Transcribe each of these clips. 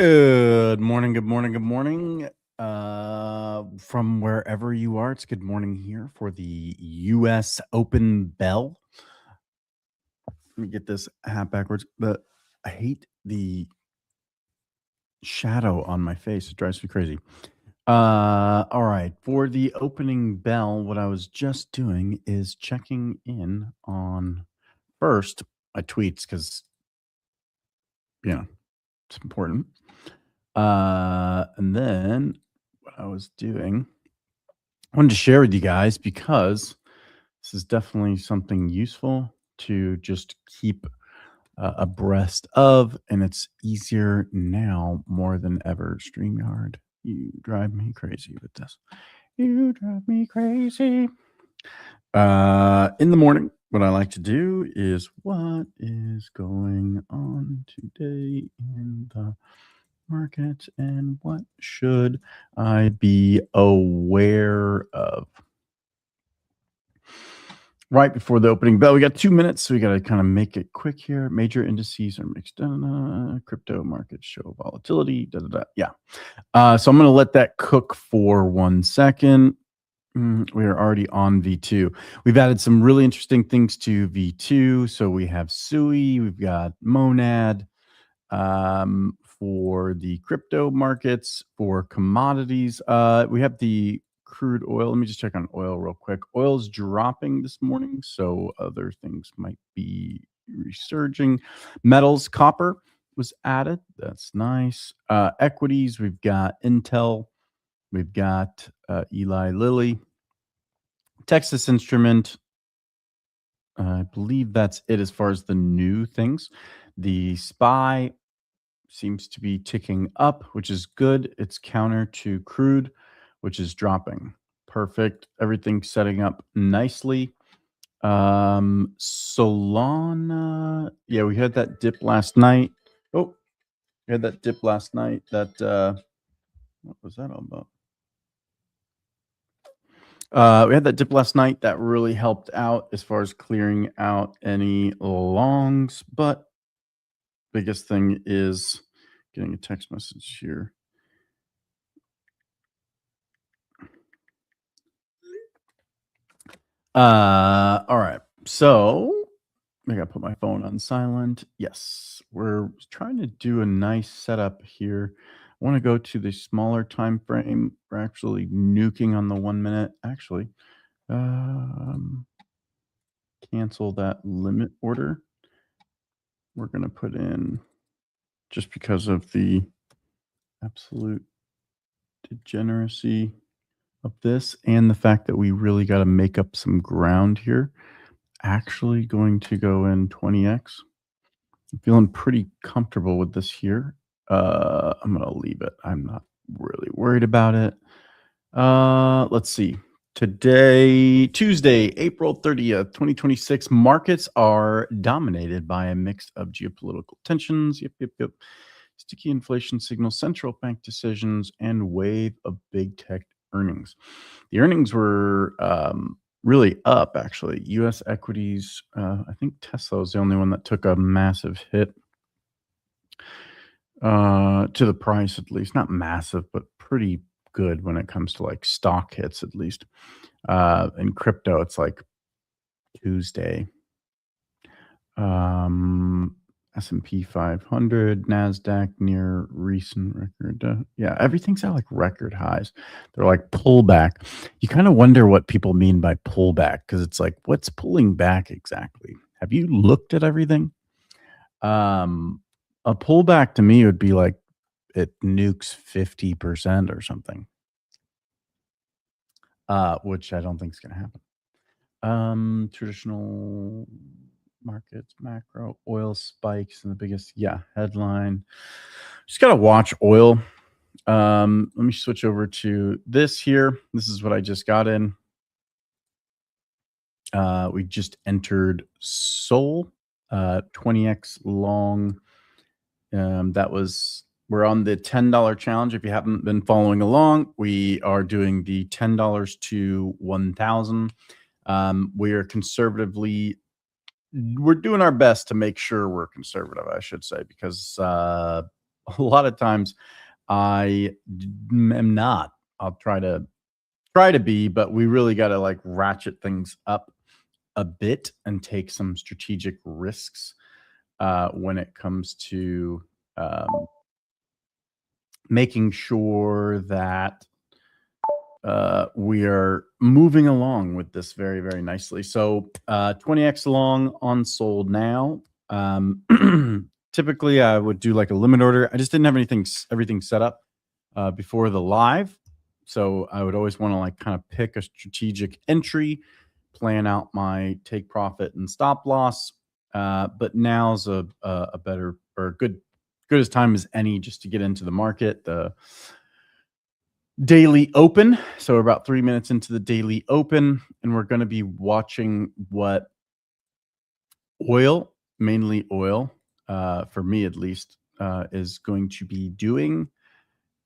Good morning, good morning, good morning. From wherever you are, it's good morning here for the U.S. Open bell. Let me get this hat backwards, but I hate the shadow on my face. It drives me crazy. All right. For the opening bell, what I was just doing is checking in on first my tweets because, it's important. And then what I was doing, I wanted to share with you guys because this is definitely something useful to just keep abreast of, and it's easier now more than ever. StreamYard, you drive me crazy with this. You drive me crazy. In the morning, what I like to do is what is going on today in the market and what should I be aware of? Right before the opening bell, we got 2 minutes, so we got to kind of make it quick here. Major indices are mixed. Crypto markets show volatility. Yeah. So I'm going to let that cook for 1 second. We are already on V2. We've added some really interesting things to V2. So we have SUI, we've got Monad. For the crypto markets, for commodities, we have the crude oil. Let me just check on oil real quick. Oil's dropping this morning, so other things might be resurging. Metals, copper was added. That's nice. Equities, we've got Intel, we've got Eli Lilly, Texas Instrument. I believe that's it as far as the new things. The SPY seems to be ticking up, which is good. It's counter to crude, which is dropping. Perfect. Everything's setting up nicely. Solana, yeah, we had that dip last night. Oh, we had that dip last night. That what was that all about? We had that dip last night that really helped out as far as clearing out any longs, but biggest thing is getting a text message here. All right. So I gotta put my phone on silent. Yes, we're trying to do a nice setup here. I want to go to the smaller time frame. We're actually nuking on the 1 minute. Actually, cancel that limit order. We're gonna put in, just because of the absolute degeneracy of this and the fact that we really got to make up some ground here. Actually going to go in 20x. I'm feeling pretty comfortable with this here. I'm going to leave it. I'm not really worried about it. Let's see. Today, Tuesday, April 30th, 2026, markets are dominated by a mix of geopolitical tensions. Yep. Sticky inflation signals, central bank decisions, and wave of big tech earnings. The earnings were really up, actually. U.S. equities, I think Tesla was the only one that took a massive hit to the price, at least. Not massive, but pretty good when it comes to like stock hits, at least. In crypto, it's like Tuesday. S&P 500, NASDAQ near recent record. Yeah, everything's at like record highs. They're like pullback. You kind of wonder what people mean by pullback, because it's like, what's pulling back exactly? Have you looked at everything? A pullback to me would be like it nukes 50% or something, which I don't think is going to happen. Traditional markets, macro, oil spikes, and the biggest, headline. Just got to watch oil. Let me switch over to this here. This is what I just got in. We just entered Sol, 20x long. We're on the $10 challenge. If you haven't been following along, we are doing the $10 to 1,000. We are we're doing our best to make sure we're conservative, I should say, because a lot of times am not. I'll try to be, but we really got to like ratchet things up a bit and take some strategic risks when it comes to making sure that we are moving along with this very, very nicely. So 20x long on sold now. Typically, I would do like a limit order. I just didn't have everything set up before the live. So I would always want to like kind of pick a strategic entry, plan out my take profit and stop loss. But now's a better or good as time as any just to get into the market. The daily open. So we're about 3 minutes into the daily open, and we're going to be watching what oil, mainly oil, for me at least, is going to be doing.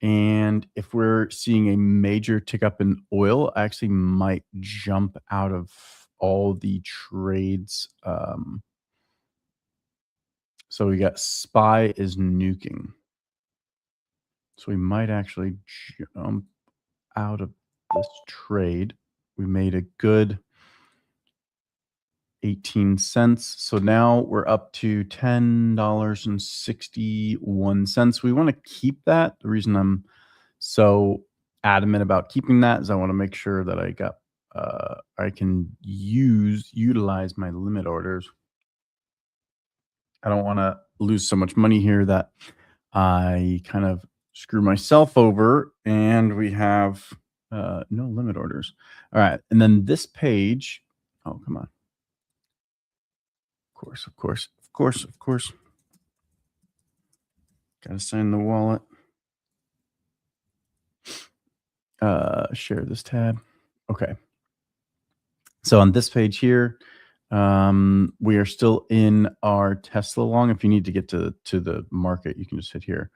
And if we're seeing a major tick up in oil, I actually might jump out of all the trades. So we got SPY is nuking. So we might actually jump out of this trade. We made a good 18 cents. So now we're up to $10.61. We want to keep that. The reason I'm so adamant about keeping that is I want to make sure that I can utilize my limit orders. I don't want to lose so much money here that I kind of screw myself over and we have no limit orders. All right. And then this page, oh, come on. Of course. Got to sign the wallet. Share this tab. Okay. So on this page here, we are still in our Tesla long. If you need to get to the market, you can just hit here.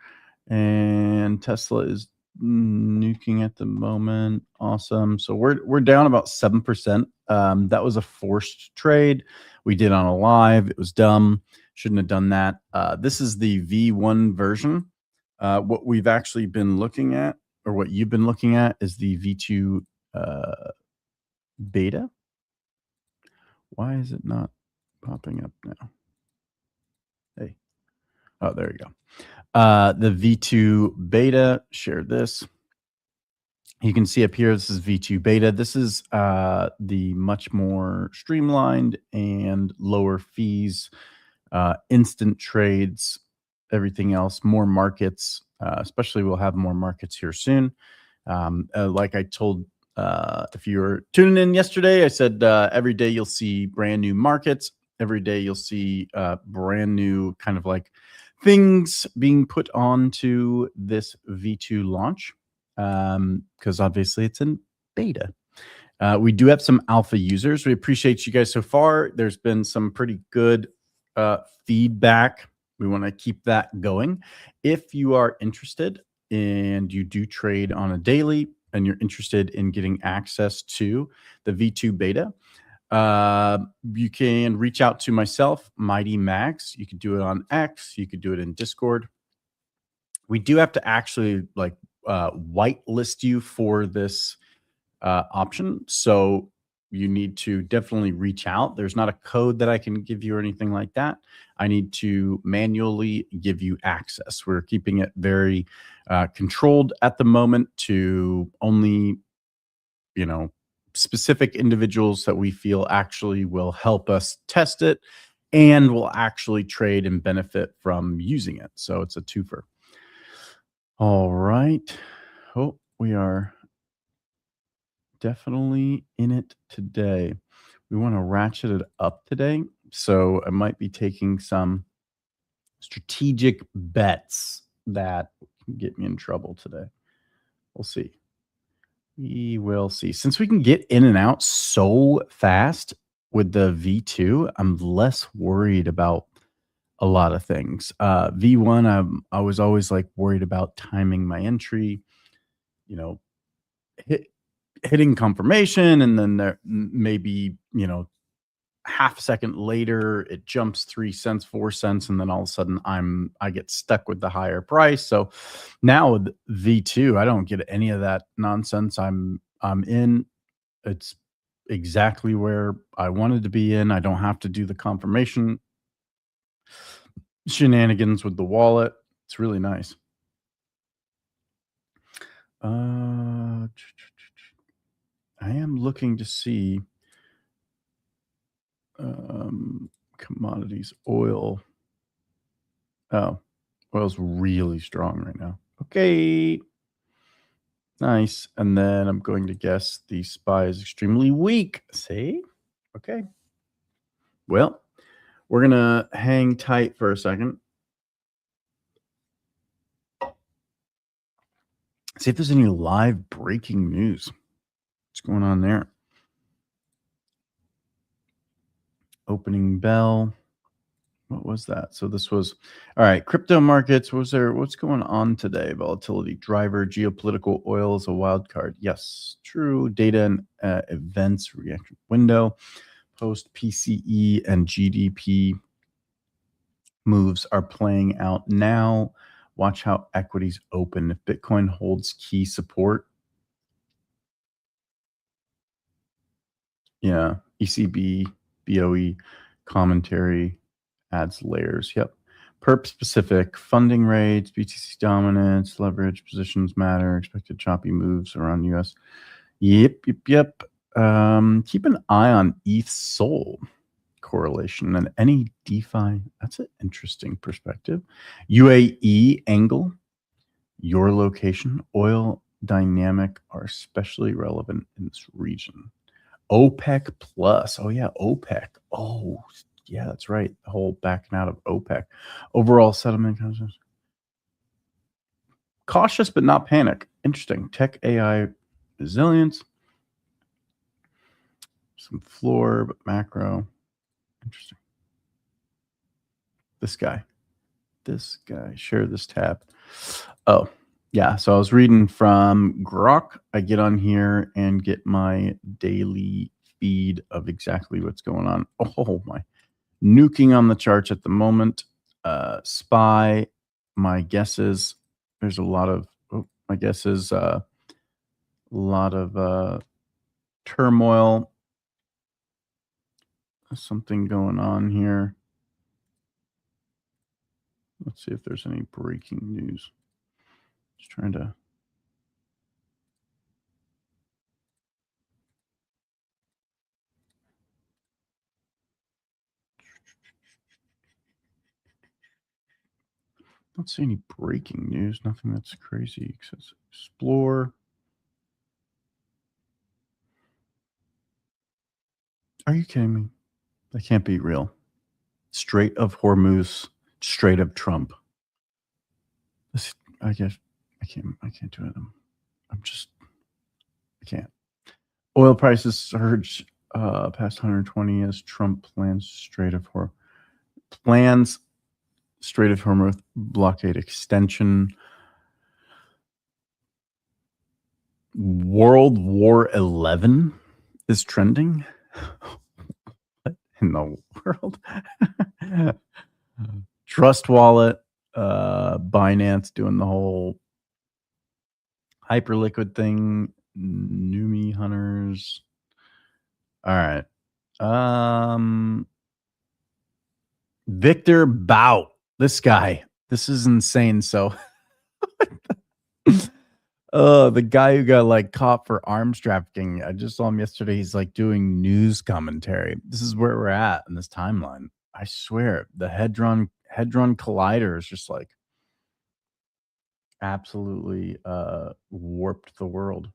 And Tesla is nuking at the moment. Awesome. So we're down about 7%. That was a forced trade we did on a live. It was dumb. Shouldn't have done that. This is the V1 version. What we've actually been looking at, or what you've been looking at, is the V2 beta. Why is it not popping up now? Hey. Oh, there you go. The V2 beta, share this. You can see up here, this is V2 beta. This is the much more streamlined and lower fees, instant trades, everything else, more markets, especially we'll have more markets here soon. Like I told, if you were tuning in yesterday, I said every day you'll see brand new markets. Every day you'll see brand new kind of like things being put onto this V2 launch, because obviously it's in beta. We do have some alpha users. We appreciate you guys so far. There's been some pretty good feedback. We want to keep that going. If you are interested and you do trade on a daily and you're interested in getting access to the V2 beta, you can reach out to myself, Mighty Max. You could do it on X. You could do it in Discord. We do have to actually like whitelist you for this option. So you need to definitely reach out. There's not a code that I can give you or anything like that. I need to manually give you access. We're keeping it very controlled at the moment to only, specific individuals that we feel actually will help us test it and will actually trade and benefit from using it. So it's a twofer. All right. Oh, we are definitely in it today. We want to ratchet it up today. So I might be taking some strategic bets that can get me in trouble today. We'll see. We will see. Since we can get in and out so fast with the V2, I'm less worried about a lot of things. V1, I was always like worried about timing my entry, hitting confirmation, and then there maybe, half a second later, it jumps 3 cents, 4 cents, and then all of a sudden I get stuck with the higher price. So now with V2, I don't get any of that nonsense. I'm in. It's exactly where I wanted to be in. I don't have to do the confirmation shenanigans with the wallet. It's really nice. I am looking to see commodities, oil. Oh, oil's really strong right now. Okay. Nice. And then I'm going to guess the SPY is extremely weak. See? Okay. Well, we're going to hang tight for a second. See if there's any live breaking news. What's going on there? Opening bell. What was that? So this was all right. Crypto markets. What's going on today? Volatility driver, geopolitical, oil is a wild card. Yes, true. Data and events reaction window. Post PCE and GDP moves are playing out now. Watch how equities open. If Bitcoin holds key support, yeah, ECB, BOE commentary adds layers. Yep. Perp specific funding rates, BTC dominance, leverage positions matter, expected choppy moves around US. Yep. Keep an eye on ETH Sol correlation and any DeFi. That's an interesting perspective. UAE angle, your location, oil dynamic are especially relevant in this region. OPEC plus. Oh, yeah, OPEC. Oh, yeah, that's right. The whole backing out of OPEC. Overall settlement. Cautious, but not panic. Interesting. Tech AI resilience. Some floor, but macro. Interesting. This guy. Share this tab. Oh, yeah. So I was reading from Grok. I get on here and get my daily feed of exactly what's going on. Oh, my. Nuking on the charts at the moment. SPY, my guess is there's a lot of, a lot of turmoil. Something going on here. Let's see if there's any breaking news. Just trying to. Don't see any breaking news. Nothing that's crazy. Explore. Are you kidding me? That can't be real. Strait of Hormuz, Strait of Trump. I guess I can't do it. I can't. Oil prices surge past 120 as Trump plans Strait of Hormuz blockade extension. World War 11 is trending. What in the world? Trust Wallet, Binance doing the whole hyperliquid thing. Numi hunters. All right. Victor Bout. This guy. This is insane. So the guy who got like caught for arms trafficking. I just saw him yesterday. He's like doing news commentary. This is where we're at in this timeline. I swear, the Hadron Collider is just like absolutely warped the world.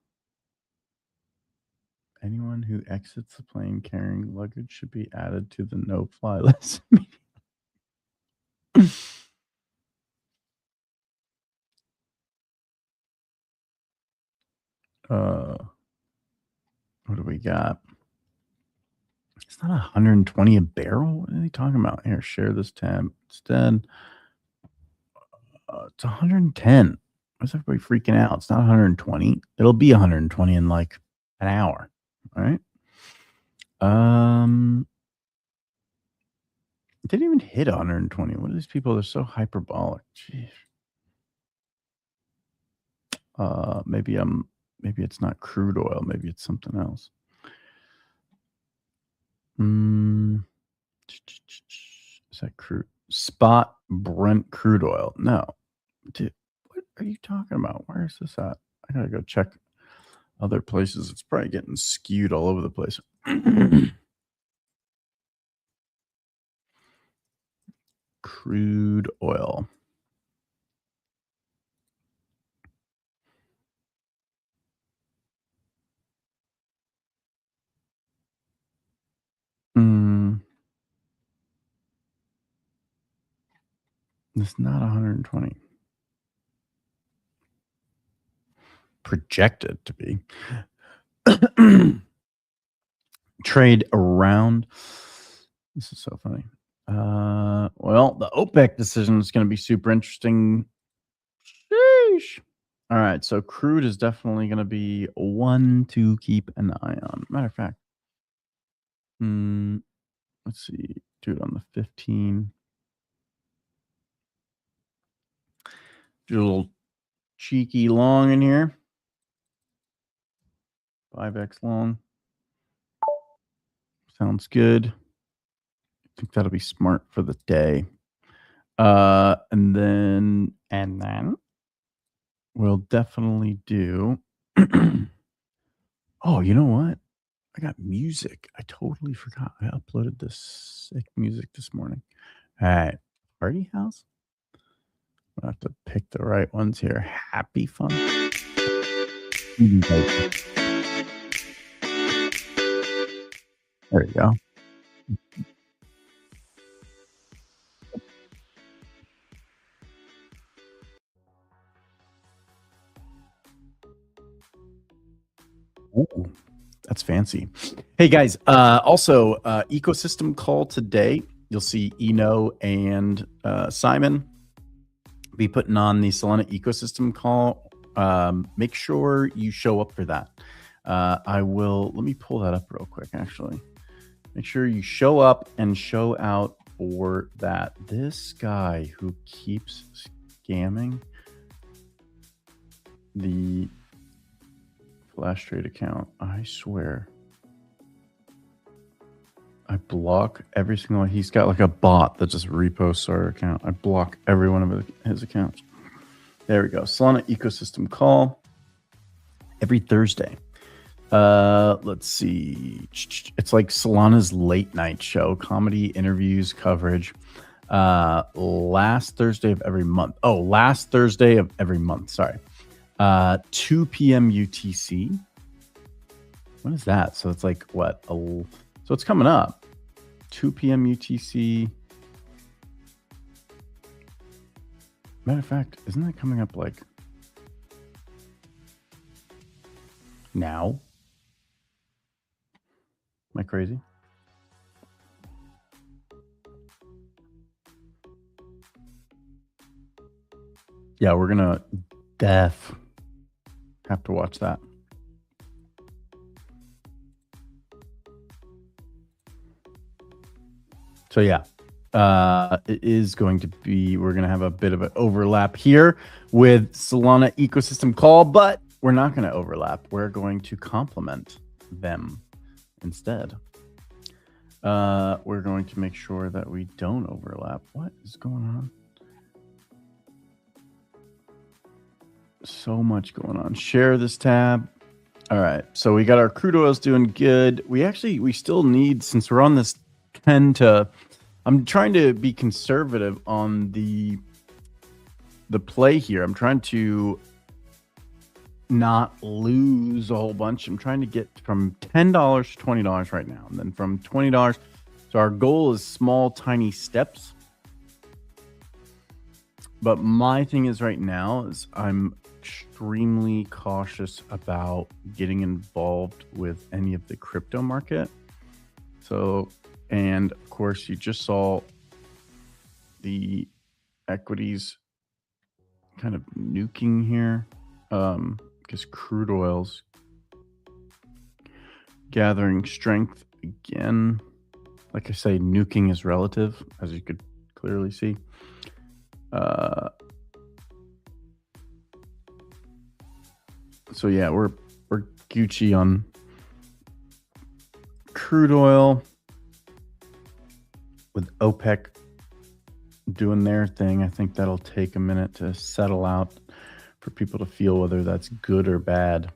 Anyone who exits the plane carrying luggage should be added to the no-fly list. What do we got? It's not 120 a barrel. What are they talking about? Here, share this tab instead. It's 110. Why's everybody freaking out? It's not 120. It'll be 120 in like an hour. All right. didn't even hit 120. What are these people? They're so hyperbolic. Jeez. Maybe it's not crude oil. Maybe it's something else. Is that crude? Spot Brent crude oil. No. Dude, what are you talking about? Where is this at? I gotta go check other places. It's probably getting skewed all over the place. Crude oil. It's not 120. Projected to be. Trade around. This is so funny. Well, the OPEC decision is going to be super interesting. Sheesh. All right, so crude is definitely going to be one to keep an eye on. Matter of fact, let's see. Do it on the 15. Do a little cheeky long in here. 5x long. Sounds good. I think that'll be smart for the day. And then we'll definitely do. Oh, you know what? I got music. I totally forgot. I uploaded this sick music this morning. All right. Party house? I have to pick the right ones here. Happy fun. There you go. Ooh, that's fancy. Hey guys, also ecosystem call today. You'll see Eno and Simon be putting on the Solana ecosystem call. Make sure you show up for that. Let me pull that up real quick, actually. Make sure you show up and show out for that. This guy who keeps scamming the Flash Trade account, I swear. I block every single one. He's got like a bot that just reposts our account. I block every one of his accounts. There we go. Solana ecosystem call every Thursday. Let's see. It's like Solana's late night show, comedy, interviews, coverage. Last Thursday of every month. Oh, last Thursday of every month. Sorry. 2 p.m. UTC. When is that? So it's like what? So it's coming up. 2 p.m. UTC. Matter of fact, isn't that coming up like now? Am I crazy? Yeah, we're gonna have to watch that. So yeah, it is going to be, we're going to have a bit of an overlap here with Solana ecosystem call, but we're not going to overlap. We're going to complement them instead. We're going to make sure that we don't overlap. What is going on? So much going on. Share this tab. All right. So we got our crude oils doing good. We still need, since we're on this 10 to, I'm trying to be conservative on the play here. I'm trying to not lose a whole bunch. I'm trying to get from $10 to $20 right now. And then from $20. So our goal is small, tiny steps. But my thing is right now is I'm extremely cautious about getting involved with any of the crypto market. So, and of course, you just saw the equities kind of nuking here because crude oil's gathering strength again. Like I say, nuking is relative, as you could clearly see. So yeah, we're Gucci on crude oil with OPEC doing their thing. I think that'll take a minute to settle out for people to feel whether that's good or bad.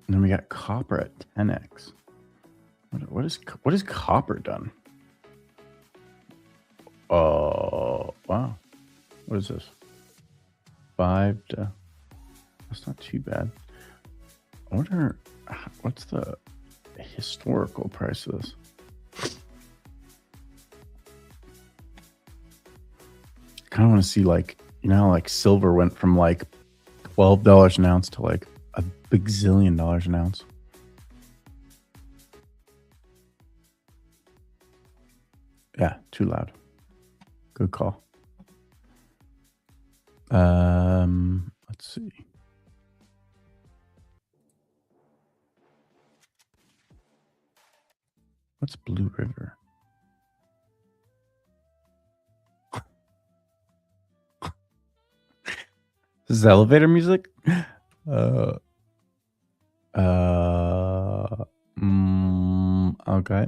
And then we got copper at 10x. What is copper done? Oh, wow. What is this? 5 to... That's not too bad. I wonder, what's the historical price of this? I kind of want to see, like, you know, like silver went from like $12 an ounce to like a big zillion dollars an ounce. Yeah, too loud. Good call. Let's see. What's Blue River? This is elevator music? Okay.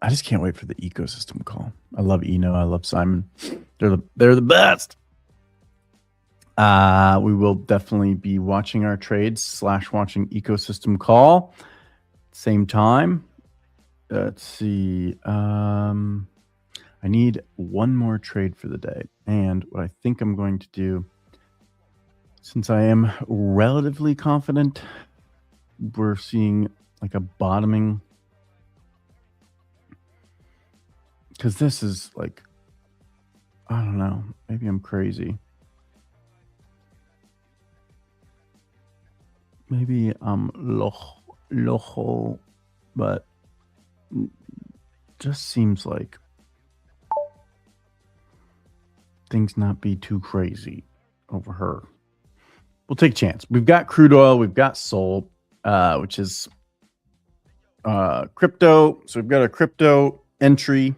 I just can't wait for the ecosystem call. I love Eno. I love Simon. They're the best. We will definitely be watching our trades / watching ecosystem call. Same time. Let's see. I need one more trade for the day. And what I think I'm going to do, since I am relatively confident we're seeing like a bottoming, because this is like, I don't know, maybe I'm crazy. Maybe I'm loco, but just seems like things not be too crazy over her. We'll take a chance. We've got crude oil. We've got Sol, which is crypto. So we've got a crypto entry.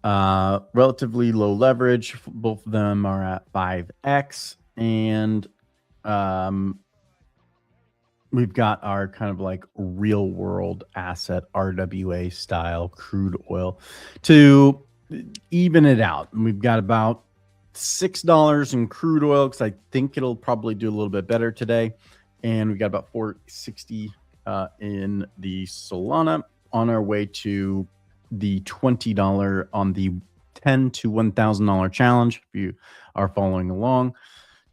Relatively low leverage. Both of them are at 5x. And we've got our kind of like real world asset RWA style crude oil to even it out. And we've got about $6 in crude oil because I think it'll probably do a little bit better today. And we got about $4.60 in the Solana, on our way to the $20 on the $10 to $1,000 challenge. If you are following along,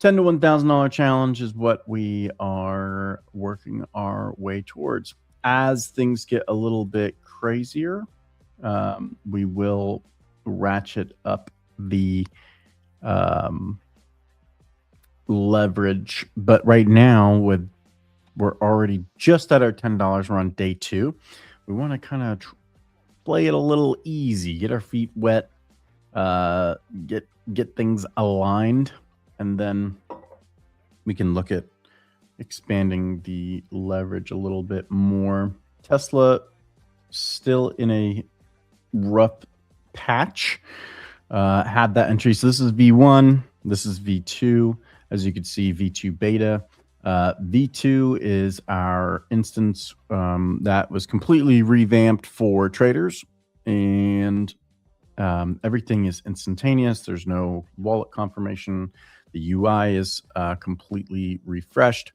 $10 to $1,000 challenge is what we are working our way towards. As things get a little bit crazier, we will ratchet up the leverage. But right now, we're already just at our $10. We're on day 2. We want to kind of play it a little easy, get our feet wet, get things aligned, and then we can look at expanding the leverage a little bit more. Tesla still in a rough patch. Had that entry. So this is V1. This is V2. As you can see, V2 beta. V2 is our instance that was completely revamped for traders, and everything is instantaneous. There's no wallet confirmation. The UI is completely refreshed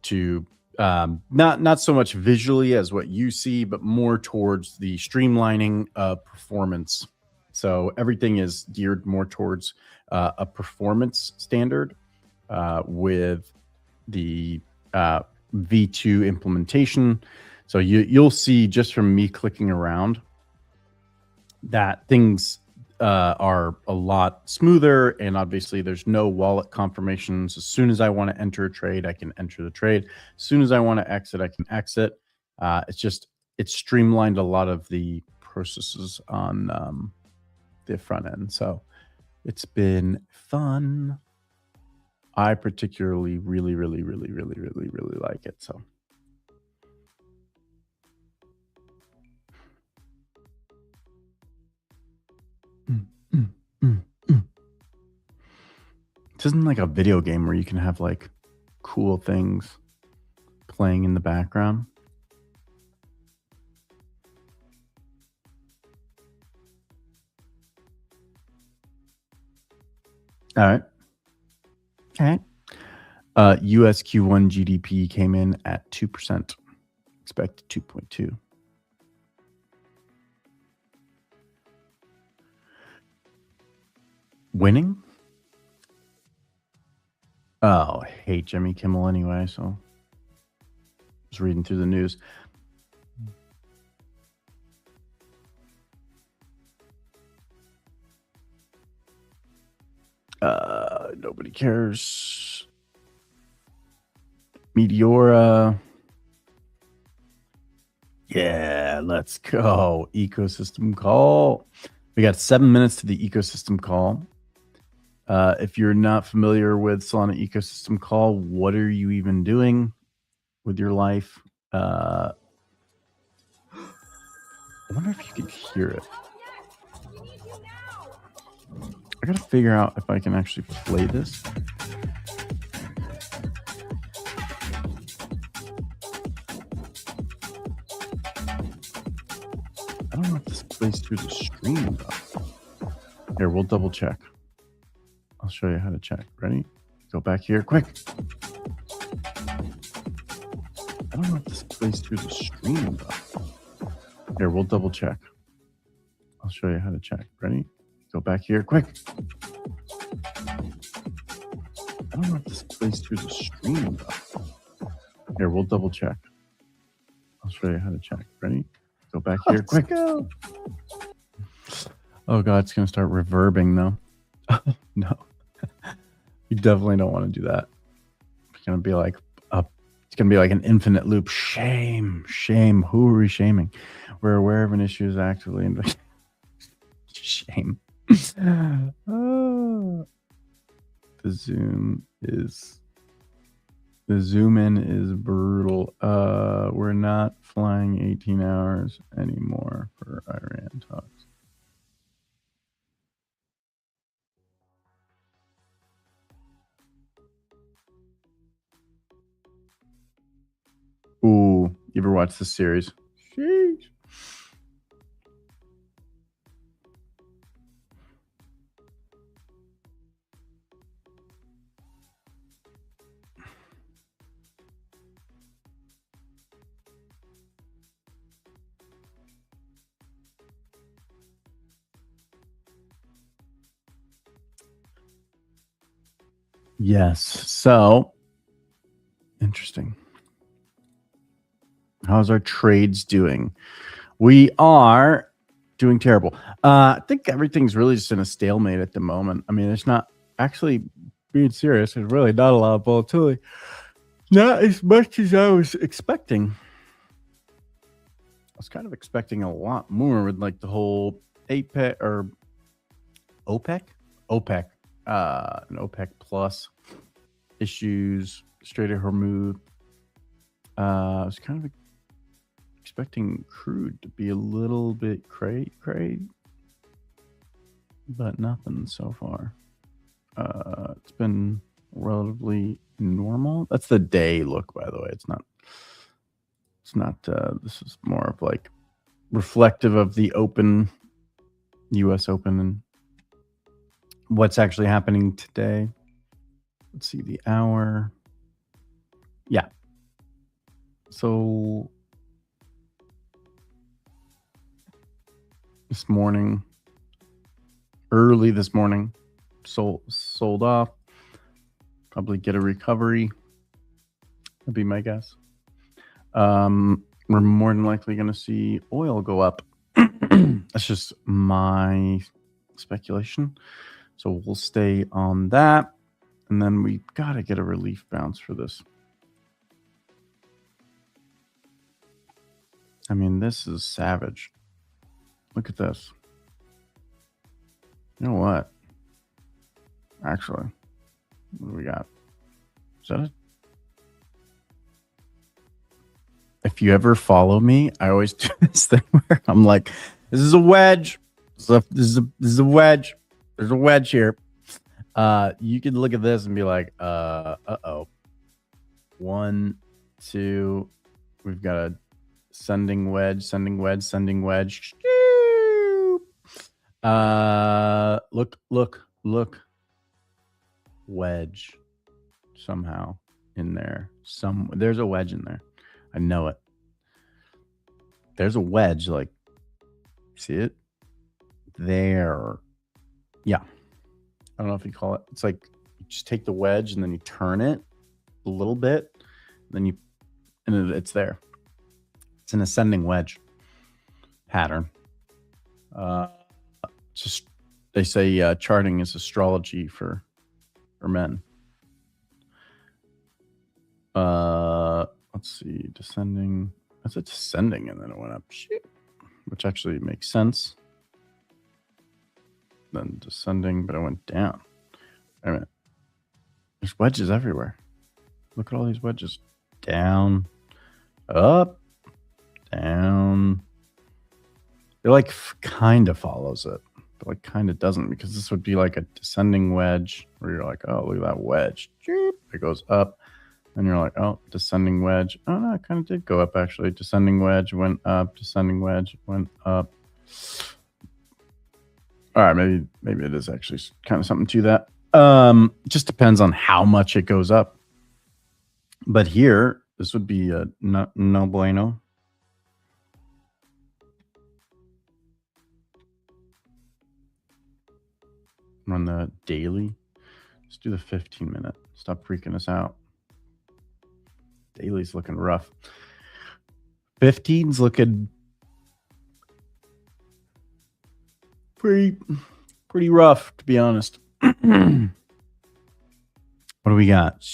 to not so much visually as what you see, but more towards the streamlining of performance. So everything is geared more towards a performance standard with the V2 implementation. So you'll see just from me clicking around that things are a lot smoother, and obviously there's no wallet confirmations. As soon as I want to enter a trade, I can enter the trade. As soon as I want to exit, I can exit. It's streamlined a lot of the processes on the front end. So it's been fun. I particularly really like it. So This isn't like a video game where you can have like cool things playing in the background. All right. All right. US Q1 GDP came in at 2%, expected 2.2. Winning? Oh, I hate Jimmy Kimmel anyway, so just reading through the news. Nobody cares. Meteora. Yeah, let's go. Ecosystem call. We got 7 minutes to the ecosystem call. If you're not familiar with Solana ecosystem call, what are you even doing with your life? I wonder if you could hear it. I gotta figure out if I can actually play this. I don't know if this plays through the stream though. Here, we'll double check. I'll show you how to check. Ready? Go back here, quick. I don't know if this plays through the stream though. Here, we'll double check. I'll show you how to check. Ready? Go back here, quick. I don't know if this plays through the stream though. Here, we'll double check. I'll show you how to check. Ready? Go back here, quick. Go. Oh god, it's gonna start reverbing though. No. You definitely don't want to do that. It's gonna be like an infinite loop. Shame. Who are we shaming? We're aware of an issue is actively shame. Oh. The zoom in is brutal. We're not flying 18 hours anymore for Iran talks. Ooh, you ever watch this series? Sheesh. Yes. So interesting. How's our trades doing? We are doing terrible. I think everything's really just in a stalemate at the moment. I mean, it's not actually being serious. There's really not a lot of volatility. Not as much as I was expecting. I was kind of expecting a lot more with like the whole APEC or OPEC, and OPEC plus issues, Strait of Hormuz. I was kind of expecting crude to be a little bit cray, but nothing so far. It's been relatively normal. That's the day look, by the way. It's not. This is more of like reflective of the open, U.S. Open, and what's actually happening today. Let's see the hour. Yeah. So this morning, early this morning, sold off. Probably get a recovery. That'd be my guess. We're more than likely going to see oil go up. That's just my speculation. So we'll stay on that. And then we got to get a relief bounce for this. I mean, this is savage. Look at this. You know what? Actually, what do we got? Is that it? If you ever follow me, I always do this thing where I'm like, this is a wedge. This is a wedge. There's a wedge here. You could look at this and be like, uh-oh. 1, 2. We've got a sending wedge, sending wedge, sending wedge. Look. Wedge somehow in there. There's a wedge in there. I know it. There's a wedge, like, see it? There. Yeah. I don't know if you call it. It's like you just take the wedge and then you turn it a little bit, and it's there. It's an ascending wedge pattern. Just they say charting is astrology for men. Let's see, descending. That's it, descending, and then it went up. Shit. Which actually makes sense. Then descending, but it went down. Wait a minute. There's wedges everywhere. Look at all these wedges. Down, up, down. It like kind of follows it, but like kind of doesn't, because this would be like a descending wedge where you're like, oh, look at that wedge. It goes up. And you're like, oh, descending wedge. Oh, no, it kind of did go up, actually. Descending wedge went up. Descending wedge went up. All right, maybe it is actually kind of something to that. Just depends on how much it goes up. But here, this would be a no bueno. Run the daily. Let's do the 15-minute. Stop freaking us out. Daily's looking rough. 15's looking pretty rough, to be honest. What do we got?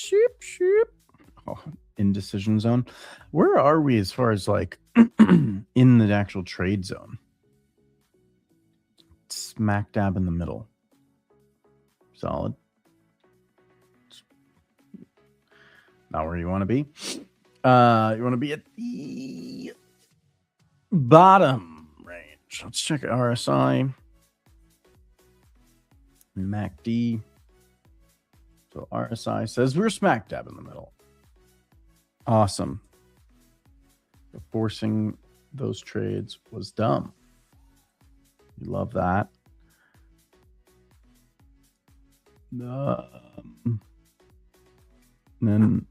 Oh, indecision zone. Where are we as far as like in the actual trade zone? Smack dab in the middle. Solid. Not where you want to be. You want to be at the bottom range. Let's check RSI. MACD. So RSI says we're smack dab in the middle. Awesome. The forcing those trades was dumb. You love that. Then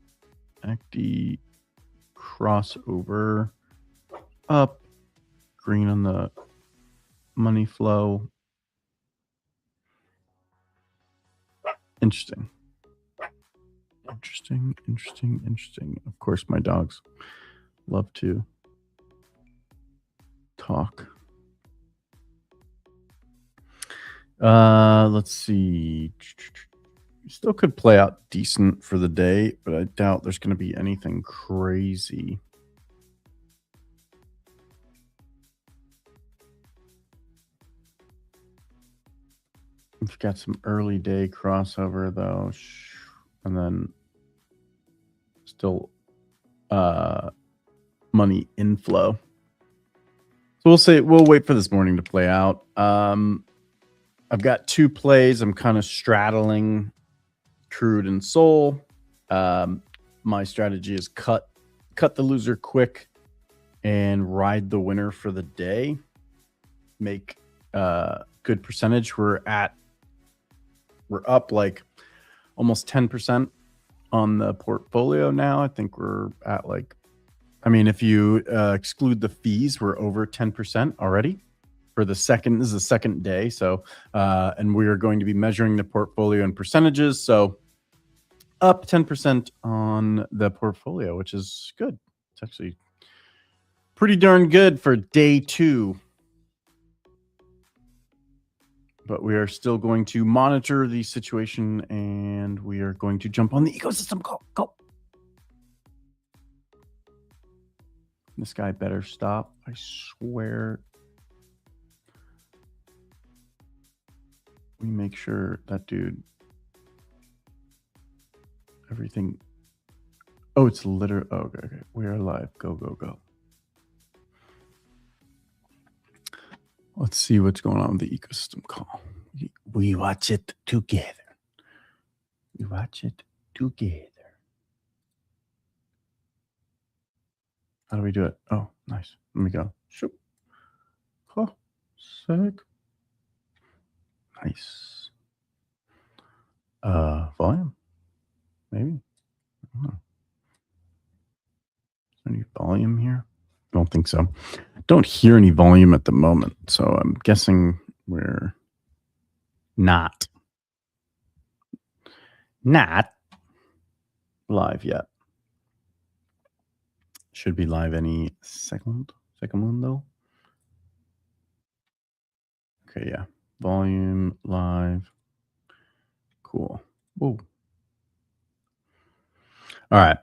ACD crossover up, green on the money flow. Interesting. Of course, my dogs love to talk. Let's see. Still could play out decent for the day, but I doubt there's going to be anything crazy. We've got some early day crossover though, and then still money inflow. So we'll wait for this morning to play out. I've got 2 plays. I'm kind of straddling Crude and Sol. My strategy is cut the loser quick and ride the winner for the day. Make good percentage. We're up like almost 10% on the portfolio now. I think we're at like, I mean, if you exclude the fees, we're over 10% already for the second. This is the second day. So, and we are going to be measuring the portfolio in percentages. So up 10% on the portfolio, which is good. It's actually pretty darn good for day 2. But we are still going to monitor the situation, and we are going to jump on the ecosystem. Go. This guy better stop. I swear. We make sure that dude everything. Oh, it's literally. Oh, okay. We are live. Go, go, go. Let's see what's going on with the ecosystem call. We watch it together. We watch it together. How do we do it? Oh, nice. Let me go. Shoop. Oh, sick. Nice. Volume? Maybe. I don't know. Is there any volume here? I don't think so. Don't hear any volume at the moment, so I'm guessing we're not live yet. Should be live any second though. Okay, yeah. Volume live. Cool. Whoa. All right.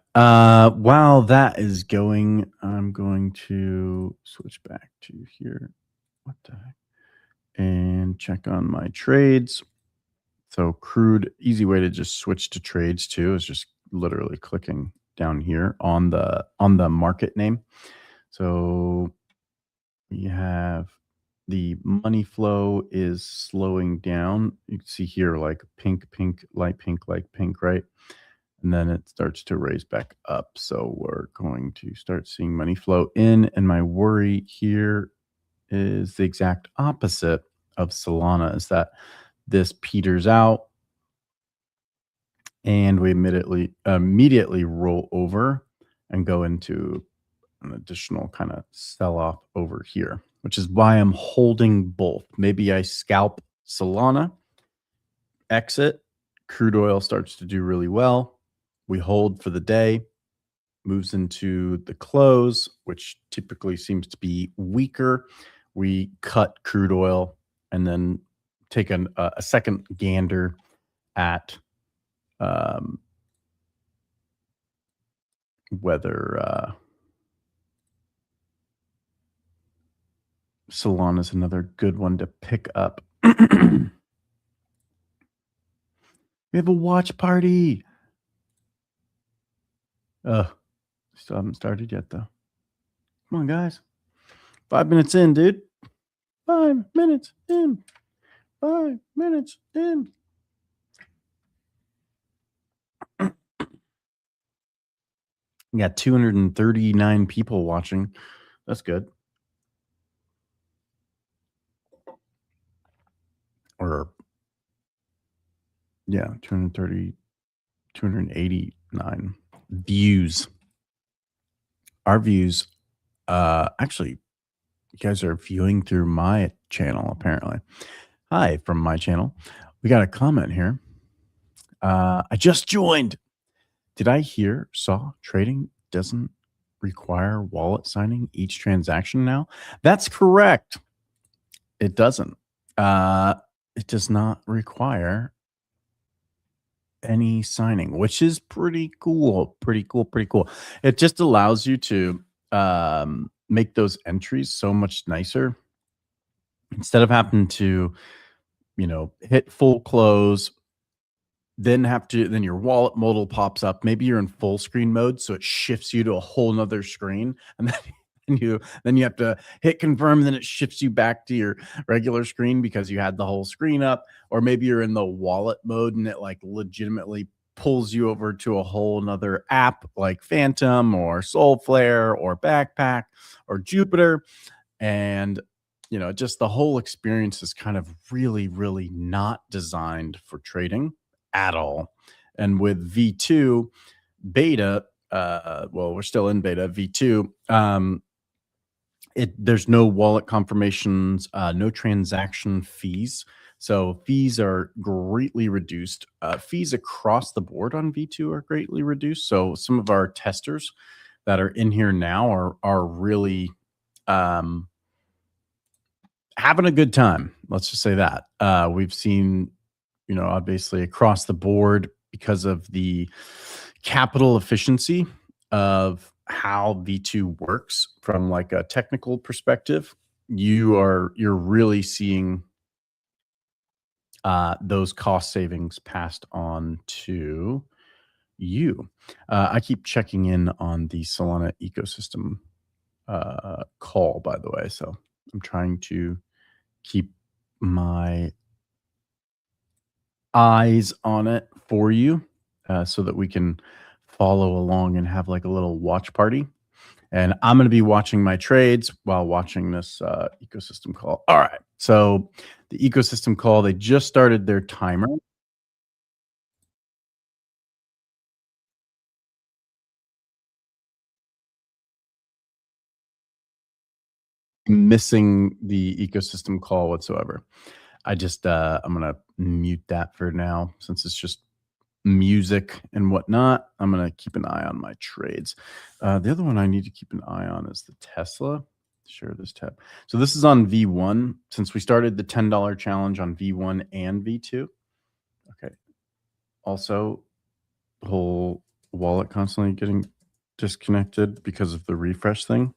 While that is going, I'm going to switch back to here. What the heck? And check on my trades. So Crude, easy way to just switch to trades too is just literally clicking down here on the market name. So we have the money flow is slowing down. You can see here like pink, light pink, right? And then it starts to raise back up. So we're going to start seeing money flow in. And my worry here is the exact opposite of Solana, is that this peters out and we immediately roll over and go into an additional kind of sell off over here, which is why I'm holding both. Maybe I scalp Solana, exit, crude oil starts to do really well. We hold for the day, moves into the close, which typically seems to be weaker. We cut crude oil and then take a second gander at whether Solana is another good one to pick up. We have a watch party. Still haven't started yet, though. Come on, guys. 5 minutes in, dude. 5 minutes in. 5 minutes in. We got 239 people watching. That's good. Or, yeah, 289 views. Our views, actually, you guys are viewing through my channel, apparently. Hi, from my channel. We got a comment here. I just joined. Did I saw trading doesn't require wallet signing each transaction now? That's correct. It doesn't. It does not require any signing, which is pretty cool. Pretty cool. It just allows you to make those entries so much nicer. Instead of having to, hit full close, then your wallet modal pops up. Maybe you're in full screen mode, so it shifts you to a whole nother screen, and then you have to hit confirm, and then it shifts you back to your regular screen because you had the whole screen up. Or maybe you're in the wallet mode and it like legitimately pulls you over to a whole nother app like Phantom or Soulflare or Backpack or Jupiter. And just the whole experience is kind of really, really not designed for trading at all. And with V2 beta, well, we're still in beta V2. There's no wallet confirmations, no transaction fees. So fees are greatly reduced. Fees across the board on V2 are greatly reduced. So some of our testers that are in here now are really having a good time. Let's just say that. We've seen, obviously across the board, because of the capital efficiency of how V2 works from like a technical perspective, you're really seeing those cost savings passed on to you. I keep checking in on the Solana ecosystem call, by the way. So I'm trying to keep my eyes on it for you so that we can follow along and have like a little watch party. And I'm going to be watching my trades while watching this ecosystem call. All right. So the ecosystem call, they just started their timer. Missing the ecosystem call whatsoever. I'm going to mute that for now since it's just music and whatnot. I'm going to keep an eye on my trades. The other one I need to keep an eye on is the Tesla. Share this tab. So this is on V1 since we started the $10 challenge on V1 and V2. Okay. Also, the whole wallet constantly getting disconnected because of the refresh thing.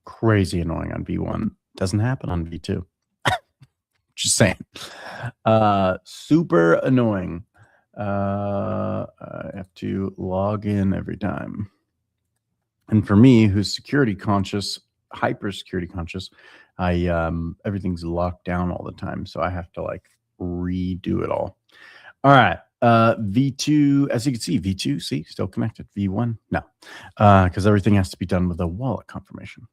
Crazy annoying on V1. Doesn't happen on V2. Just saying. Super annoying. I have to log in every time. And for me, who's security conscious, hyper security conscious, I everything's locked down all the time. So I have to like redo it all. All right. V2, as you can see, V2, see, still connected. V1, no. Because everything has to be done with a wallet confirmation.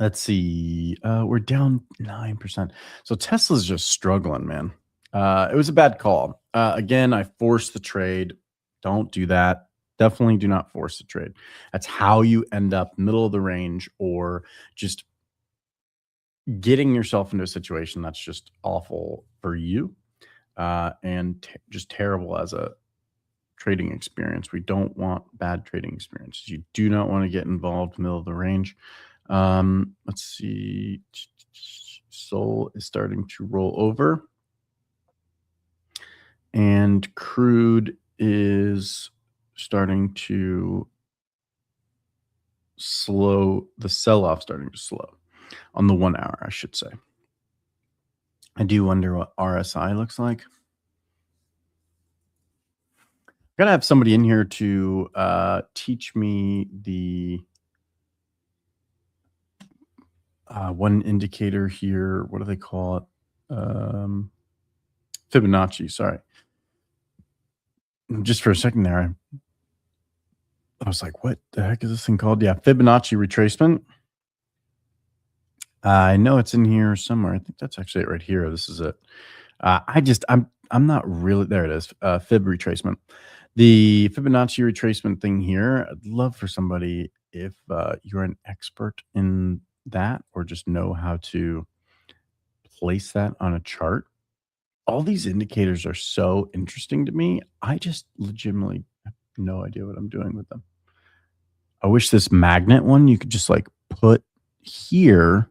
Let's see. We're down 9%. So Tesla's just struggling, man. It was a bad call. Again, I forced the trade. Don't do that. Definitely do not force the trade. That's how you end up middle of the range or just getting yourself into a situation that's just awful for you and just terrible as a trading experience. We don't want bad trading experiences. You do not want to get involved middle of the range. Let's see. Sol is starting to roll over. And Crude is starting to slow, the sell-off starting to slow on the 1 hour, I should say. I do wonder what RSI looks like. Gotta have somebody in here to teach me the one indicator here. What do they call it? Fibonacci, sorry. Just for a second there, I was like, what the heck is this thing called? Yeah, Fibonacci retracement. I know it's in here somewhere. I think that's actually it right here. This is it. I'm not really, there it is. Fib retracement. The Fibonacci retracement thing here, I'd love for somebody, if you're an expert in that or just know how to place that on a chart. All these indicators are so interesting to me. I just legitimately have no idea what I'm doing with them. I wish this magnet one you could just like put here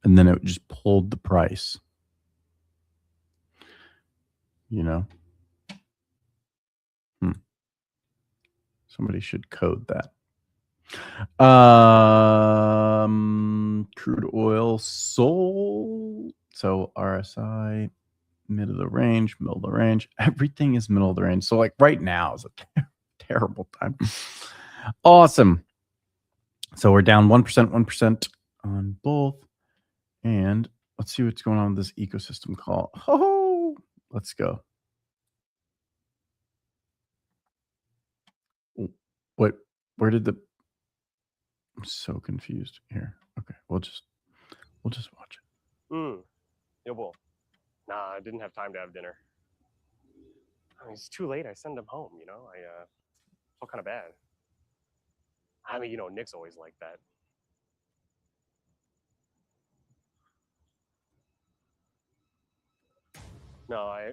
and then it just pulled the price. You know? Somebody should code that. Crude oil sold. So RSI, middle of the range, middle of the range. Everything is middle of the range. So like right now is a terrible time. Awesome. So we're down 1% on both. And let's see what's going on with this ecosystem call. Oh, let's go. What? Where did the? I'm so confused here. Okay, we'll just watch it. 여보, nah, I didn't have time to have dinner. I mean, it's too late. I send him home. You know, I felt kind of bad. I mean, you know, Nick's always like that. No, I.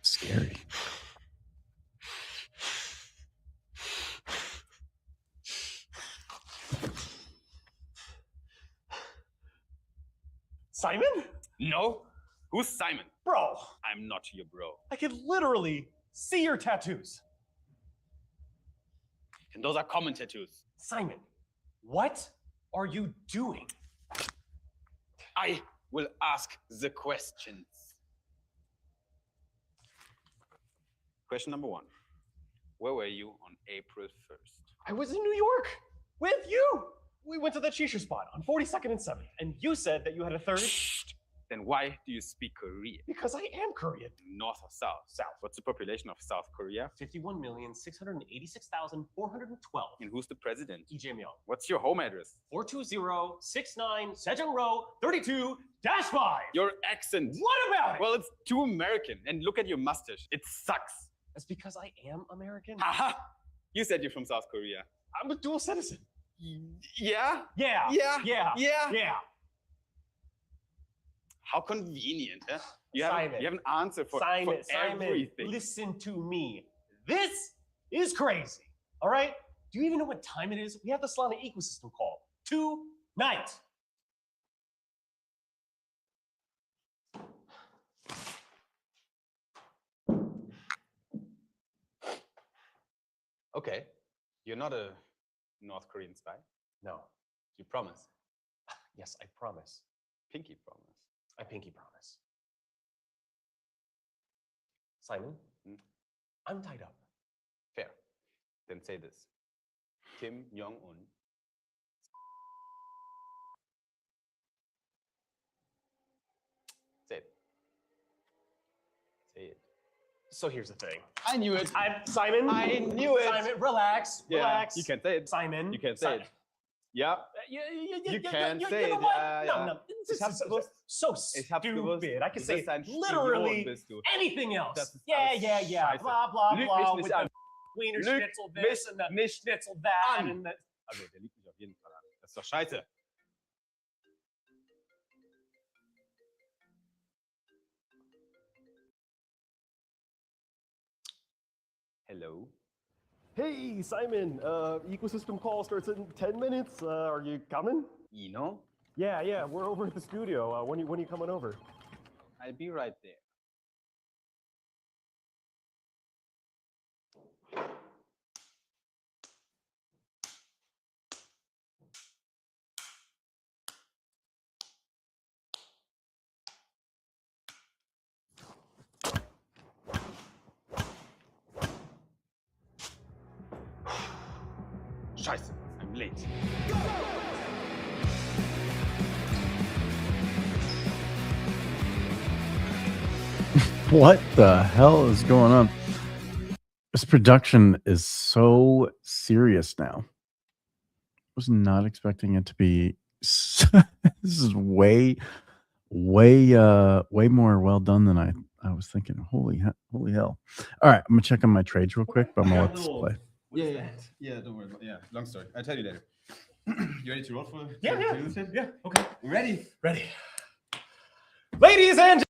Scary. Simon? No? Who's Simon? Bro, I'm not your bro. I could literally see your tattoos. And those are common tattoos. Simon, what are you doing? I will ask the questions. Question number 1. Where were you on April 1st? I was in New York with you. We went to the shisha spot on 42nd and 7th, and you said that you had a third. Shh. Then why do you speak Korean? Because I am Korean. North or south? South. What's the population of South Korea? 51,686,412. And who's the president? Lee Jae-myung. What's your home address? 42069 Sejong Row 32-5. Your accent. What about it? Well, it's too American. And look at your mustache. It sucks. That's because I am American. Haha. You said you're from South Korea. I'm a dual citizen. Yeah? Yeah. Yeah. Yeah. Yeah. Yeah. How convenient, huh? You Simon. have an answer for Simon, everything. listen to me. This is crazy. All right? Do you even know what time it is? We have the Solana ecosystem call tonight. Okay. You're not a North Korean spy. No. You promise. Yes, I promise. Pinky promise. I pinky promise. Simon, I'm tied up. Fair. Then say this. Kim Jong-un. Say it. Say it. So here's the thing. I knew it. Simon. I knew it. Simon, relax. Yeah, Relax. you can say it. Simon. You can say it. Yeah. You can say you know it. what? Ja. No. This is so stupid. I can say Spion literally bist du. anything else. Das ist Yeah. alles Blah, blah, Lüg blah. mich With nicht an. the Wiener Lüg Schnitzel this and the mich Schnitzel that. an. And the... Also, der liebt mich auf jeden Fall an. Das ist doch scheiße. Hello. Hey, Simon. Ecosystem call starts in 10 minutes. Are you coming? You know, Yeah. We're over at the studio. When you coming over? I'll be right there. Scheiße, I'm late. What the hell is going on? This production is so serious now. Was not expecting it to be. This is way more well done than I was thinking. Holy hell! All right, I'm gonna check on my trades real quick, but I'm gonna let this play. Yeah. Don't worry about. Yeah, long story. I'll tell you later. You ready to roll for? Yeah. Okay. Ready. Ladies and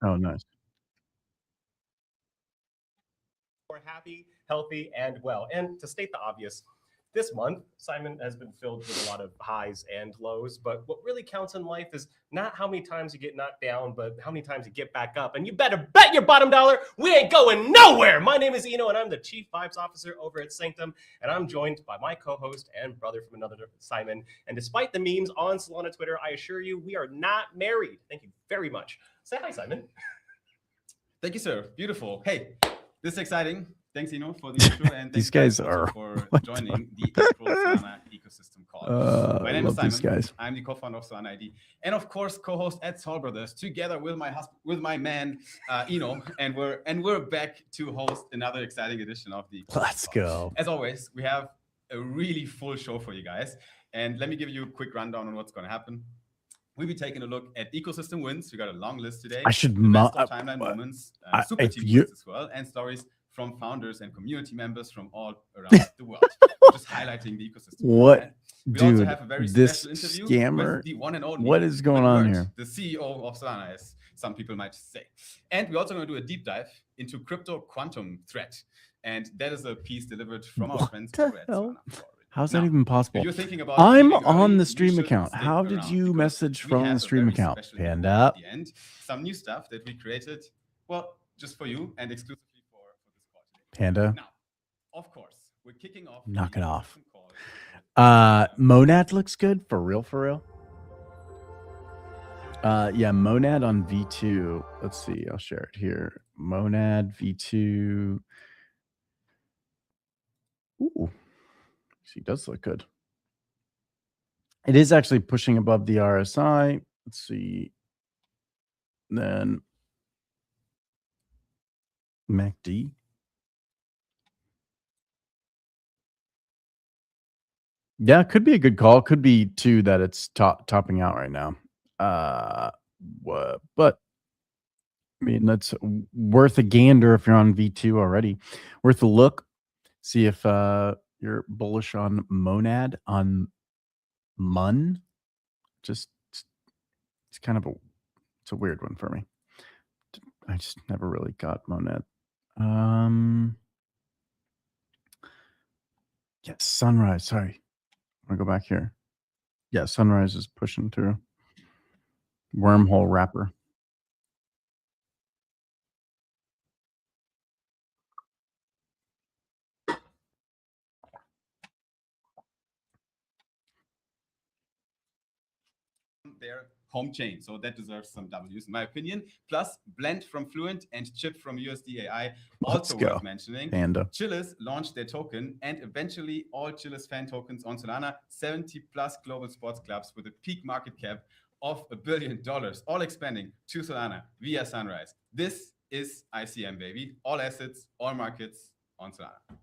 Oh, nice. we're happy, healthy, and well. And to state the obvious, this month, Simon has been filled with a lot of highs and lows. But what really counts in life is not how many times you get knocked down, but how many times you get back up. And you better bet your bottom dollar we ain't going nowhere. My name is Eno, and I'm the Chief Vibes Officer over at Sanctum. And I'm joined by my co-host and brother from another, Simon. And despite the memes on Solana Twitter, I assure you we are not married. Thank you very much. Say hi, Simon. Thank you, sir. Beautiful. Hey, this is exciting. Thanks, Eno, for the intro, and These thanks guys are for joining the April Solana ecosystem call. My name is love Simon. these guys. I'm the co-founder of Solana ID, and of course, co-host at Sol Brothers, together with my husband, with my man Eno, and we're back to host another exciting edition of the. Let's go. As always, we have a really full show for you guys, and let me give you a quick rundown on what's going to happen. We'll be taking a look at ecosystem wins. We got a long list today. I should timeline moments, super if team you- wins as well, and stories from founders and community members from all around the world. Just highlighting the ecosystem. What, We also dude? have a very This special interview scammer. with the one and only. What is going on here? The CEO of Solana, as some people might say. And we're also going to do a deep dive into crypto quantum threat. And that is a piece delivered from our What friends the over at hell? Solana. How's Now, that even if possible? you're thinking about I'm leaving on early, the you stream should account. stick How did around you because message we from have the a stream very account? special giveaway Panda. at the end. Some new stuff that we created, well, just for you and exclusively for this call today. Panda. Now, of course, we're kicking off. Knock it off. Call Monad looks good for real, for real. Yeah, Monad on V2. Let's see. I'll share it here. Monad V2. Ooh, she does look good. It is actually pushing above the RSI. Let's see. Then MACD. Yeah, could be a good call. Could be too that it's topping out right now. But I mean, that's worth a gander if you're on V2 already. Worth a look. See if you're bullish on Monad on Mun. Just it's kind of it's a weird one for me. I just never really got Monad. Yeah, Sunrise. Sorry, I'm gonna go back here. Yeah, Sunrise is pushing through. Wormhole wrapper. their home chain. So that deserves some W's in my opinion. Plus Blend from Fluent and Chip from USDAI, also worth mentioning. Panda. Chiliz launched their token and eventually all Chiliz fan tokens on Solana, 70 plus global sports clubs with a peak market cap of $1 billion, all expanding to Solana via Sunrise. This is ICM, baby. All assets, all markets on Solana.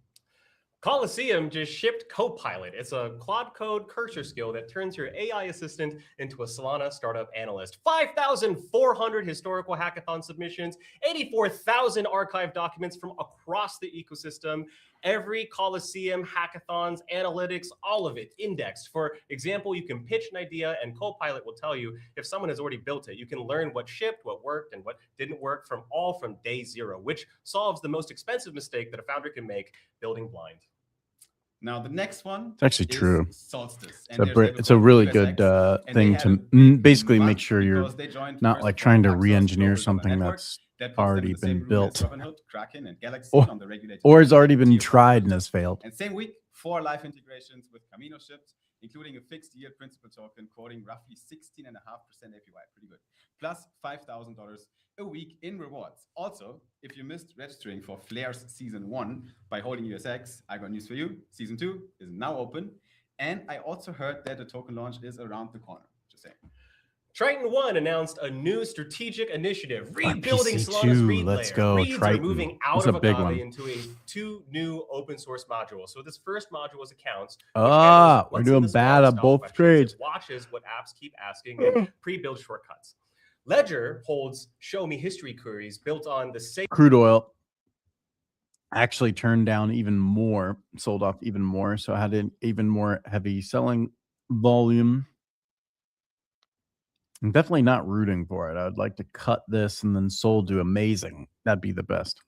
Coliseum just shipped Copilot. It's a Claude Code cursor skill that turns your AI assistant into a Solana startup analyst. 5,400 historical hackathon submissions, 84,000 archived documents from across the ecosystem. Every Coliseum, hackathons, analytics, all of it indexed. For example, you can pitch an idea and Copilot will tell you if someone has already built it. You can learn what shipped, what worked, and what didn't work from day zero, which solves the most expensive mistake that a founder can make, building blind. Now the next one, it's actually true. Solstice. It's a really good thing to basically make sure you're not like trying to re-engineer something that's already been built or has already been tried and has failed. And same week, 4 live integrations with Camino shipped, including a fixed yield principal token quoting roughly 16.5% APY, pretty good, plus $5,000 a week in rewards. Also, if you missed registering for Flair's Season 1 by holding USX, I got news for you. Season 2 is now open. And I also heard that the token launch is around the corner. Just saying. Triton One announced a new strategic initiative, rebuilding Solana's RPC2, read let's layer. go, Reads Triton. are moving out It's of a big Agave one. into 2 new open source modules. So this first module is accounts. We're doing bad at both trades. It watches what apps keep asking and pre-build shortcuts. Ledger holds show me history queries built on the same Crude oil actually turned down even more, sold off even more. So I had an even more heavy selling volume. I'm definitely not rooting for it. I'd like to cut this and then Sol do amazing. That'd be the best.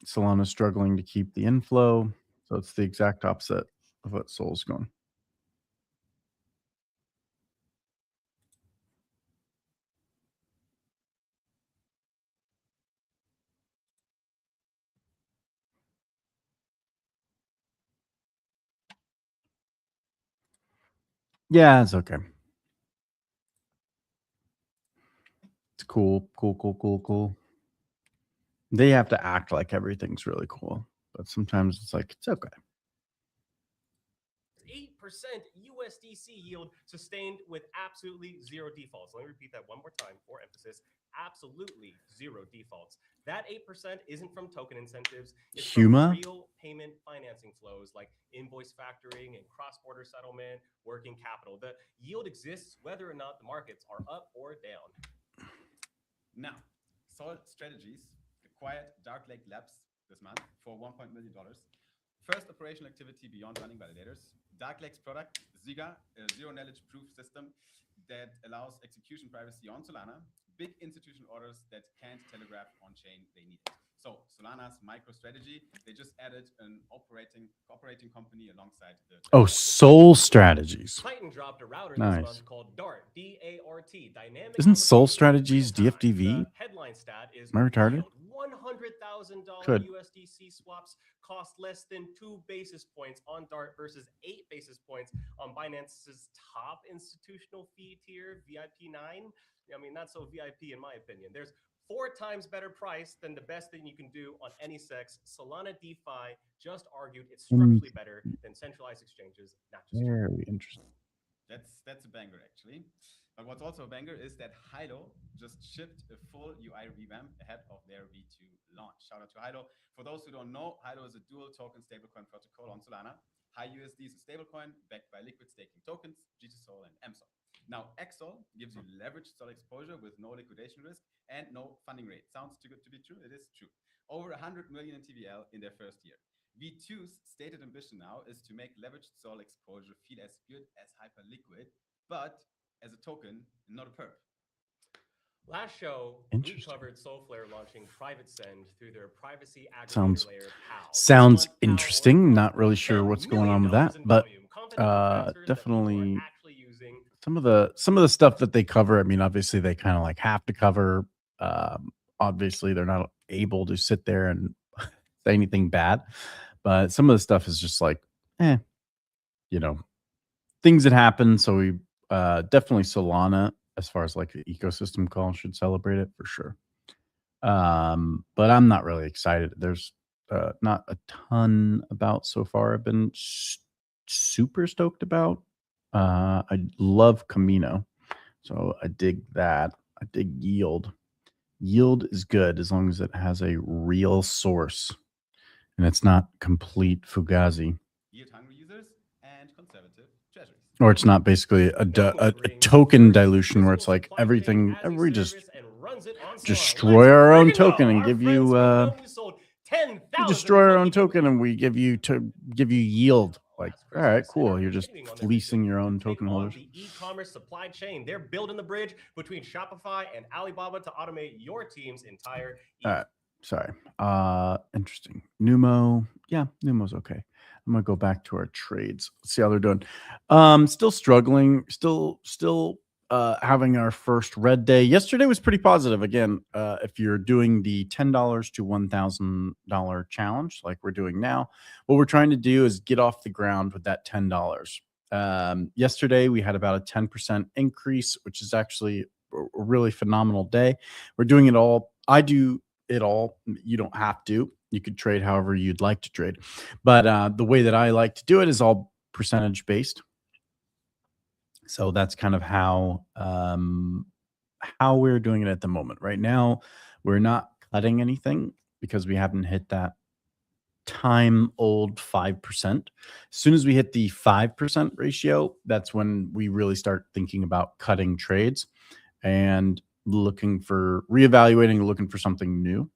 Solana's struggling to keep the inflow. So it's the exact opposite of what Sol's going. Yeah, it's okay. It's cool. They have to act like everything's really cool, but sometimes it's like, it's okay. 8% USDC yield sustained with absolutely zero defaults. Let me repeat that one more time for emphasis. Absolutely zero defaults. That 8% isn't from token incentives. It's from real payment financing flows like invoice factoring and cross-border settlement, working capital. The yield exists whether or not the markets are up or down. Now, Sol Strategies acquired Dark Lake Labs this month for $1 million. First operational activity beyond running validators. Dark Lake's product, Ziga, a zero-knowledge proof system that allows execution privacy on Solana, big institutional orders that can't telegraph on chain they need it. So Solana's micro strategy, they just added an operating company alongside the. Oh, Sol Strategies. Titan dropped a router Nice. this month called DART, D-A-R-T. Dynamic Isn't Sol allocation Strategies real-time. DFDV? The headline stat is Am I retarded? $100,000 Could. USDC swaps cost less than 2 basis points on DART versus 8 basis points on Binance's top institutional fee tier, VIP 9. I mean, not so VIP in my opinion. There's 4 times better price than the best thing you can do on any SEX. Solana DeFi just argued it's structurally better than centralized exchanges, not just Very interesting. That's a banger, actually. But what's also a banger is that Hilo just shipped a full UI revamp ahead of their V2 launch. Shout out to Hilo. For those who don't know, Hilo is a dual token stablecoin protocol on Solana. HiUSD is a stablecoin backed by liquid staking tokens, GTSOL and MSOL. Now, XSOL gives you leveraged SOL exposure with no liquidation risk and no funding rate. Sounds too good to be true? It is true. Over 100 million in TVL in their first year. V2's stated ambition now is to make leveraged SOL exposure feel as good as Hyperliquid, but as a token, not a perp. Last show, we covered Solflare launching Private Send through their privacy aggregator layer PAL. Sounds interesting. Not really sure what's going on with that, but definitely some of the stuff that they cover. I mean, obviously they kind of like have to cover. Obviously, they're not able to sit there and say anything bad, but some of the stuff is just like, things that happen. So we definitely Solana, as far as like the ecosystem call, should celebrate it for sure. But I'm not really excited. There's not a ton about so far. I've been super stoked about. I love Camino, so I dig that. I dig Yield. Yield is good as long as it has a real source and it's not complete fugazi. Yield hungry users and conservative treasuries. Or it's not basically a token dilution where it's like everything, we just destroy our own token and give you, destroy our own token and we give you yield. Like, all right, cool. You're just fleecing your own token holders. The e-commerce supply chain. They're building the bridge between Shopify and Alibaba to automate your team's entire. Sorry. Interesting. Numo. Yeah, Numo's okay. I'm gonna go back to our trades. Let's see how they're doing. Still struggling. Still having our first red day. Yesterday was pretty positive. Again, if you're doing the $10 to $1,000 challenge like we're doing now, what we're trying to do is get off the ground with that $10. Yesterday we had about a 10% increase, which is actually a really phenomenal day. We're doing it all. I do it all. You don't have to. You could trade however you'd like to trade, but the way that I like to do it is all percentage based. So that's kind of how we're doing it at the moment. Right now, we're not cutting anything because we haven't hit that time-old 5%. As soon as we hit the 5% ratio, that's when we really start thinking about cutting trades and looking for reevaluating, looking for something new.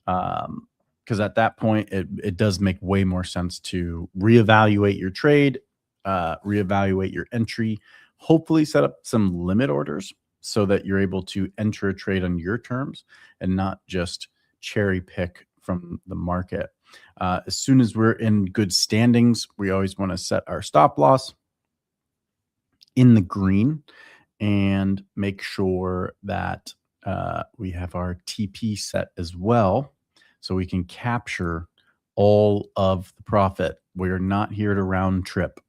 Because at that point, it does make way more sense to reevaluate your trade, reevaluate your entry, hopefully set up some limit orders so that you're able to enter a trade on your terms and not just cherry pick from the market. As soon as we're in good standings, we always want to set our stop loss in the green and make sure that we have our TP set as well so we can capture all of the profit. We're not here to round trip.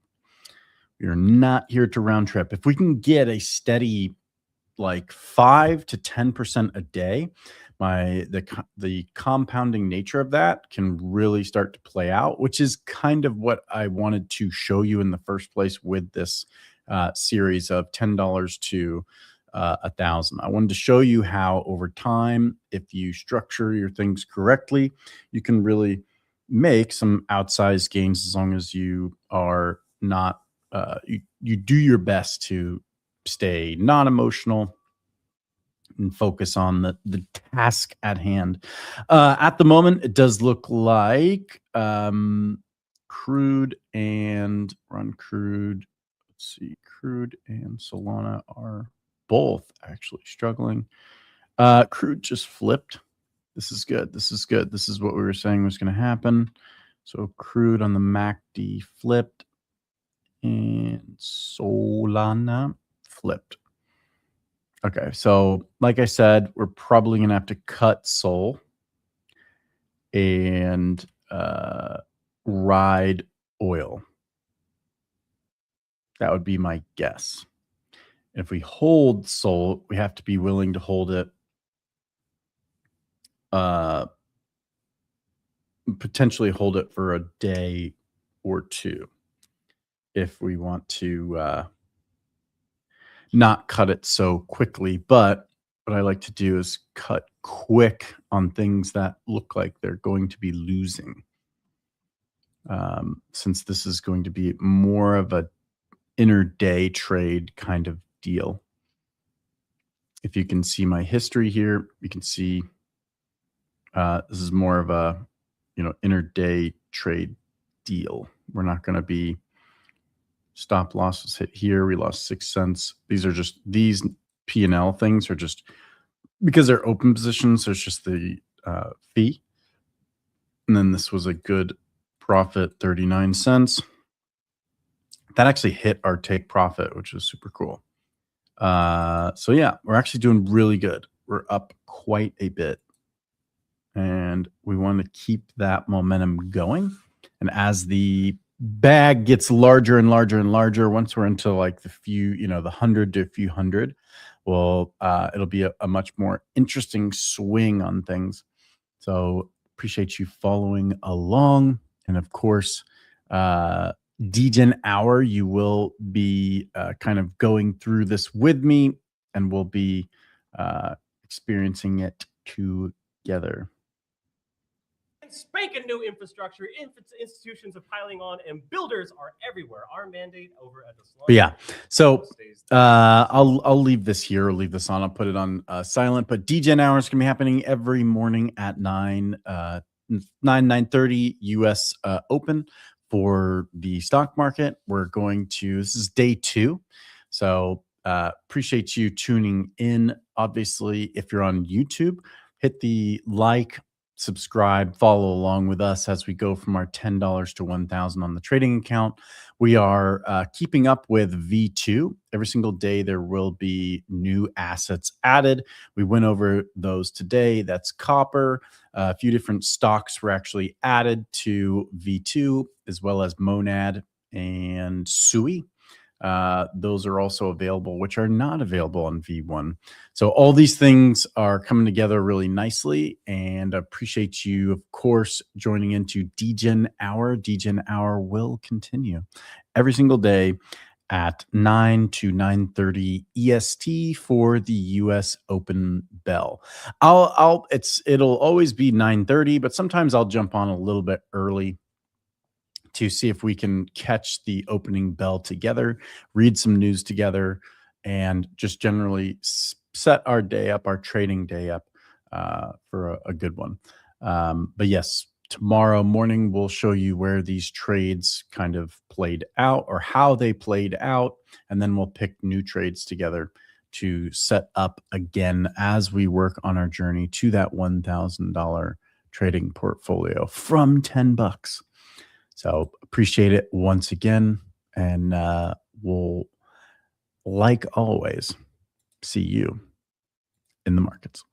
We're not here to round trip. If we can get a steady like 5 to 10% a day, the compounding nature of that can really start to play out, which is kind of what I wanted to show you in the first place with this series of $10 to $1,000. I wanted to show you how over time, if you structure your things correctly, you can really make some outsized gains as long as you are not you do your best to stay non-emotional and focus on the task at hand. At the moment, it does look like Crude and Run Crude. Let's see, Crude and Solana are both actually struggling. Crude just flipped. This is good. This is good. This is what we were saying was going to happen. So crude on the MACD flipped, and Solana flipped. Okay, so like I said, we're probably going to have to cut Sol and ride oil. That would be my guess. If we hold Sol, we have to be willing to hold it potentially hold it for a day or two if we want to not cut it so quickly. But what I like to do is cut quick on things that look like they're going to be losing. Since this is going to be more of a inter-day trade kind of deal. If you can see my history here, you can see this is more of a inter-day trade deal. We're not going to be stop losses hit here. We lost 6 cents. These are just these P&L things are just because they're open positions. There's just the fee, and then this was a good profit, 39 cents. That actually hit our take profit, which is super cool. So yeah, we're actually doing really good. We're up quite a bit, and we want to keep that momentum going. And as the bag gets larger and larger and larger, once we're into like the few, the 100 to a few hundred, well, it'll be a much more interesting swing on things. So appreciate you following along. And of course, Degen Hour, you will be kind of going through this with me, and we'll be experiencing it together. Spanking new infrastructure, institutions are piling on, and builders are everywhere. Our mandate over at the Solana. Yeah. So I'll leave this here. I'll leave this on. I'll put it on silent. But Degen Hour is going to be happening every morning at 9:30 U.S. Open for the stock market. We're going to. This is day 2. So appreciate you tuning in. Obviously, if you're on YouTube, hit the like, subscribe, follow along with us as we go from our $10 to $1,000 on the trading account. We are keeping up with V2. Every single day there will be new assets added. We went over those today. That's copper. A few different stocks were actually added to V2, as well as Monad and SUI. Those are also available, which are not available on V1. So all these things are coming together really nicely, and appreciate you, of course, joining into Degen Hour. Degen Hour will continue every single day at 9 to 9:30 EST for the US Open bell. It'll always be 9:30, but sometimes I'll jump on a little bit early to see if we can catch the opening bell together, read some news together, and just generally set our day up, our trading day up for a good one. But yes, tomorrow morning, we'll show you where these trades kind of played out or how they played out, and then we'll pick new trades together to set up again as we work on our journey to that $1,000 trading portfolio from $10. So appreciate it once again, and we'll, like always, see you in the markets.